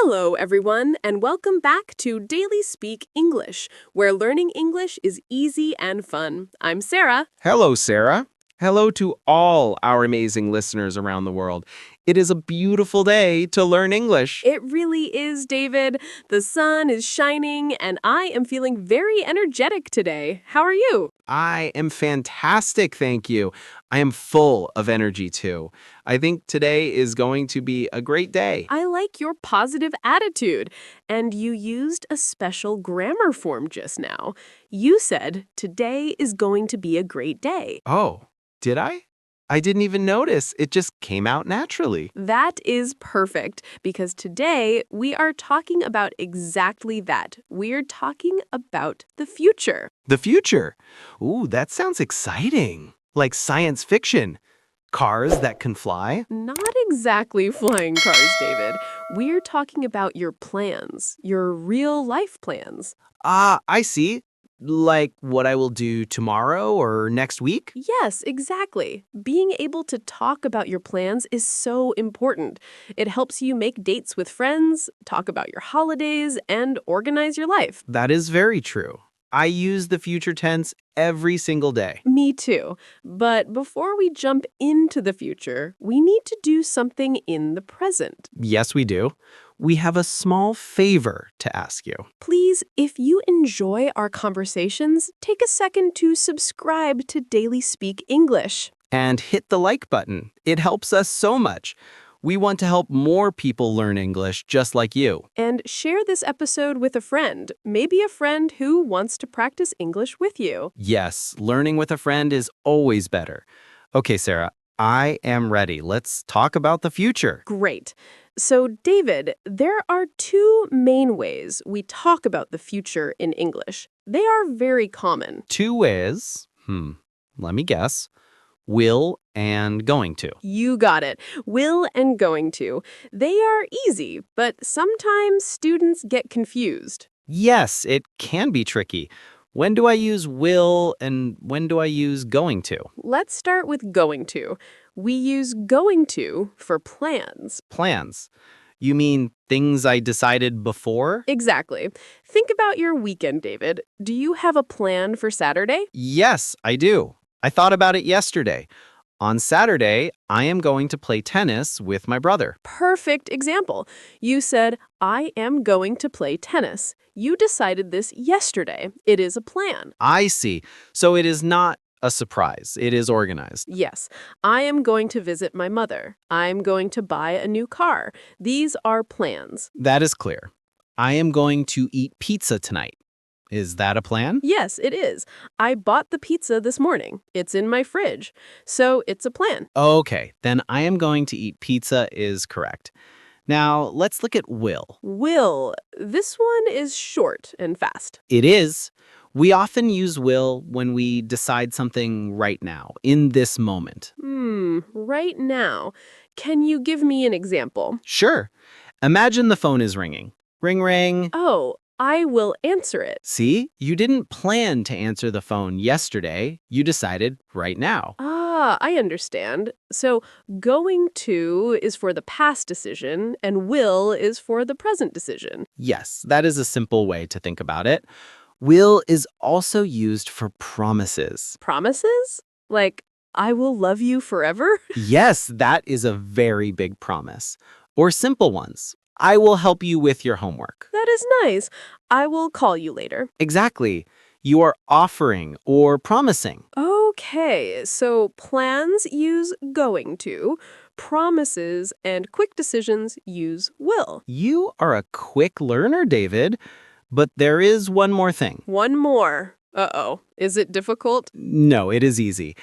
Hello, everyone, and welcome back to Daily Speak English, where learning English is easy and fun. I'm Sarah. Hello, Sarah. Hello to all our amazing listeners around the world. It is a beautiful day to learn English. It really is, David. The sun is shining, and I am feeling very energetic today. How are you? I am fantastic, thank you. I am full of energy, too. I think today is going to be a great day. I like your positive attitude. And you used a special grammar form just now. You said, today is going to be a great day. Oh, did I? I didn't even notice. It just came out naturally. That is perfect, because today we are talking about exactly that. We're talking about the future. The future. Ooh, that sounds exciting. Like science fiction. Cars that can fly. Not exactly flying cars, David. We're talking about your plans, your real life plans. Ah, I see. Like what I will do tomorrow or next week? Yes, exactly. Being able to talk about your plans is so important. It helps you make dates with friends, talk about your holidays, and organize your life. That is very true. I use the future tense every single day. Me too. But before we jump into the future, we need to do something in the present. Yes, we do. We have a small favor to ask you. Please, if you enjoy our conversations, take a second to subscribe to Daily Speak English. And hit the like button. It helps us so much. We want to help more people learn English just like you. And share this episode with a friend, maybe a friend who wants to practice English with you. Yes, learning with a friend is always better. Okay, Sarah, I am ready. Let's talk about the future. Great. So, David, there are two main ways we talk about the future in English. They are very common. Two ways. Let me guess. Will and going to. You got it. Will and going to. They are easy, but sometimes students get confused. Yes, it can be tricky. When do I use will and when do I use going to? Let's start with going to. We use going to for plans. Plans. You mean things I decided before? Exactly. Think about your weekend, David. Do you have a plan for Saturday? Yes, I do. I thought about it yesterday. On Saturday, I am going to play tennis with my brother. Perfect example. You said, I am going to play tennis. You decided this yesterday. It is a plan. I see. So it is not a surprise. It is organized. Yes, I am going to visit my mother. I'm going to buy a new car. These are plans. That is clear. I am going to eat pizza tonight. Is that a plan? Yes, it is. I bought the pizza this morning. It's in my fridge. So it's a plan. Okay, then I am going to eat pizza is correct. Now, let's look at will. Will. This one is short and fast. It is. We often use will when we decide something right now, in this moment. Right now. Can you give me an example? Sure. Imagine the phone is ringing. Ring, ring. Oh, I will answer it. See, you didn't plan to answer the phone yesterday. You decided right now. Ah, I understand. So going to is for the past decision and will is for the present decision. Yes, that is a simple way to think about it. Will is also used for promises. Promises? Like, I will love you forever? Yes, that is a very big promise. Or simple ones. I will help you with your homework. That is nice. I will call you later. Exactly. You are offering or promising. Okay, so plans use going to, promises and quick decisions use will. You are a quick learner, David. But there is one more thing. One more. Uh-oh. Is it difficult? No, it is easy.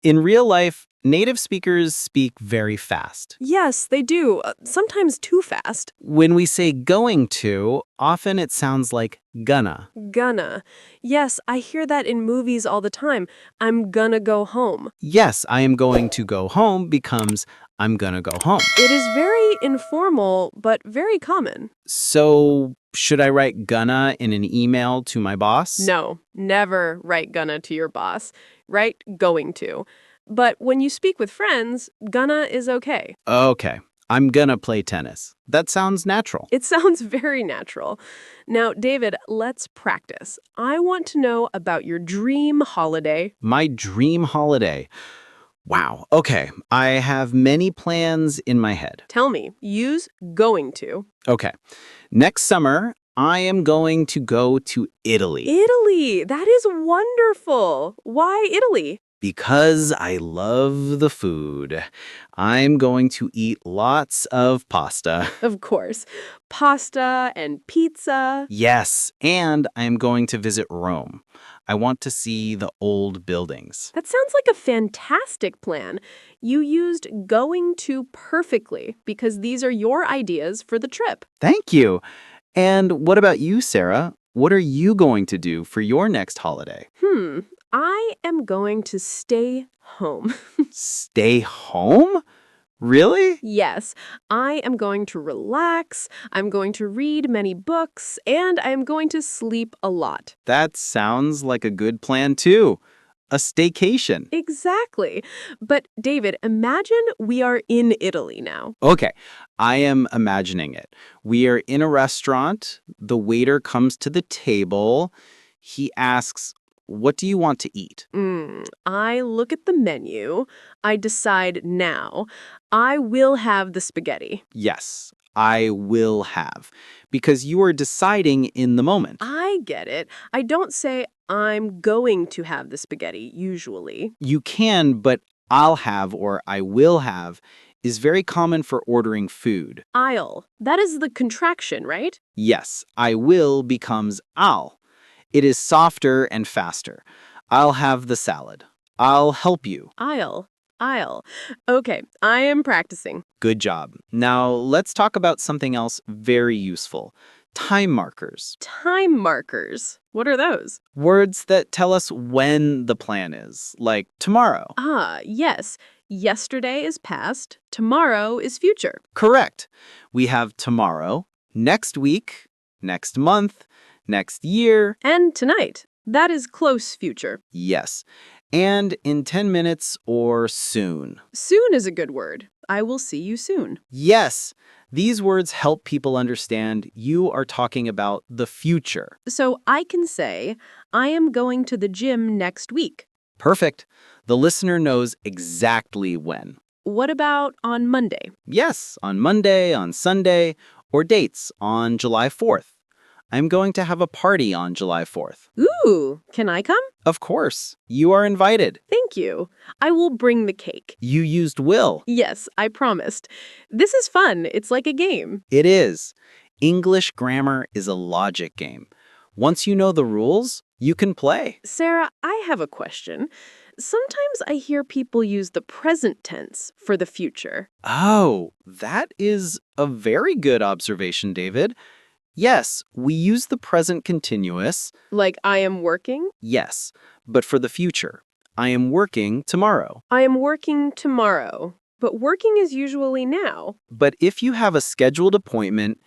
In real life, native speakers speak very fast. Yes, they do. Sometimes too fast. When we say going to, often it sounds like gonna. Gonna. Yes, I hear that in movies all the time. I'm gonna go home. Yes, I am going to go home becomes I'm gonna go home. It is very informal, but very common. So, should I write gonna in an email to my boss? No, never write gonna to your boss. Write going to. But when you speak with friends, gonna is okay. Okay, I'm gonna play tennis. That sounds natural. It sounds very natural. Now, David, let's practice. I want to know about your dream holiday. My dream holiday. Wow. Okay. I have many plans in my head. Tell me, use going to. Okay. Next summer, I am going to go to Italy Italy! That is wonderful! Why Italy? because I love the food. I'm going to eat lots of pasta. Of course. Pasta and pizza. Yes, and I'm going to visit Rome. I want to see the old buildings. That sounds like a fantastic plan. You used going to perfectly because these are your ideas for the trip. Thank you. And what about you, Sarah? What are you going to do for your next holiday? I am going to stay home. Stay home? Really? Yes, I am going to relax, I'm going to read many books, and I am going to sleep a lot. That sounds like a good plan, too. A staycation. Exactly. But David, imagine we are in Italy now. Okay, I am imagining it. We are in a restaurant. The waiter comes to the table. He asks, "What do you want to eat?" I look at the menu. I decide now. I will have the spaghetti. Yes, I will have. Because you are deciding in the moment. I get it. I don't say I'm going to have the spaghetti, usually. You can, but I'll have or I will have is very common for ordering food. I'll. That is the contraction, right? Yes, I will becomes I'll. It is softer and faster. I'll have the salad. I'll help you. I'll. Okay, I am practicing. Good job. Now let's talk about something else very useful. Time markers. Time markers. What are those? Words that tell us when the plan is, like tomorrow. Ah, yes. Yesterday is past. Tomorrow is future. Correct. We have tomorrow, next week, next month, next year. And tonight. That is close future. Yes. And in 10 minutes or soon. Soon is a good word. I will see you soon. Yes. These words help people understand you are talking about the future. So I can say, I am going to the gym next week. Perfect. The listener knows exactly when. What about on Monday? Yes, on Monday, on Sunday, or dates on July 4th. I'm going to have a party on July 4th. Ooh, can I come? Of course. You are invited. Thank you. I will bring the cake. You used will. Yes, I promised. This is fun. It's like a game. It is. English grammar is a logic game. Once you know the rules, you can play. Sarah, I have a question. Sometimes I hear people use the present tense for the future. Oh, that is a very good observation, David. Yes, we use the present continuous. Like I am working? Yes, but for the future. I am working tomorrow. I am working tomorrow. But working is usually now. But if you have a scheduled appointment,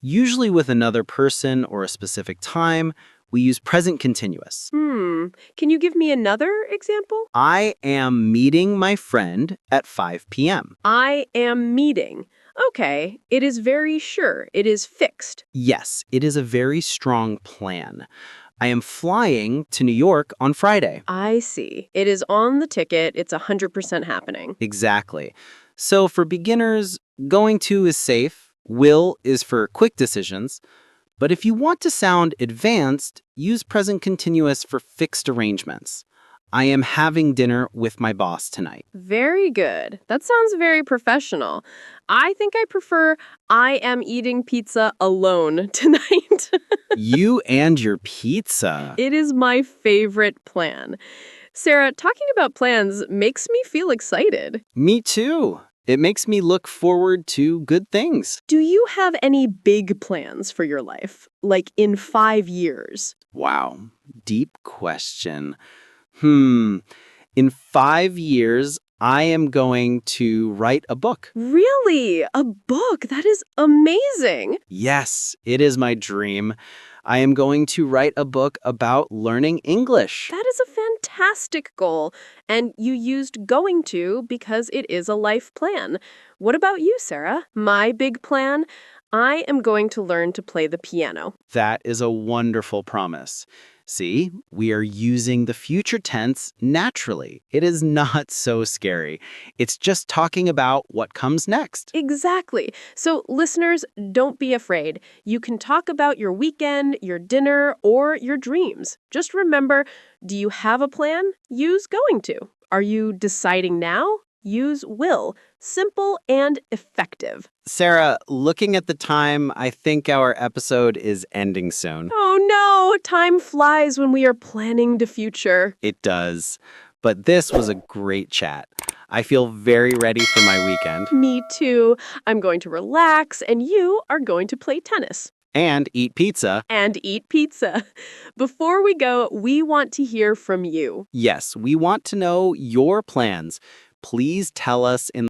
usually with another person or a specific time, we use present continuous. Can you give me another example? I am meeting my friend at 5 p.m. I am meeting. Okay, it is very sure. It is fixed. Yes, it is a very strong plan. I am flying to New York on Friday. I see. It is on the ticket. It's 100% happening. Exactly. So for beginners, going to is safe. Will is for quick decisions. But if you want to sound advanced, use present continuous for fixed arrangements. I am having dinner with my boss tonight. Very good. That sounds very professional. I think I prefer I am eating pizza alone tonight. You and your pizza. It is my favorite plan. Sarah, talking about plans makes me feel excited. Me too. It makes me look forward to good things. Do you have any big plans for your life, like in 5 years? Wow, deep question. In 5 years, I am going to write a book. Really? A book? That is amazing. Yes, it is my dream. I am going to write a book about learning English. That is a fantastic fantastic goal, and you used going to because it is a life plan. What about you, Sarah? My big plan? I am going to learn to play the piano. That is a wonderful promise. See, we are using the future tense naturally. It is not so scary. It's just talking about what comes next. Exactly. So, listeners, don't be afraid. You can talk about your weekend, your dinner, or your dreams. Just remember, do you have a plan? Use going to. Are you deciding now? Use will. Simple and effective. Sarah, looking at the time, I think our episode is ending soon. Oh no, time flies when we are planning the future. It does. But this was a great chat. I feel very ready for my weekend. Me too. I'm going to relax, and you are going to play tennis. And eat pizza. And eat pizza. Before we go, we want to hear from you. Yes, we want to know your plans. Please tell us in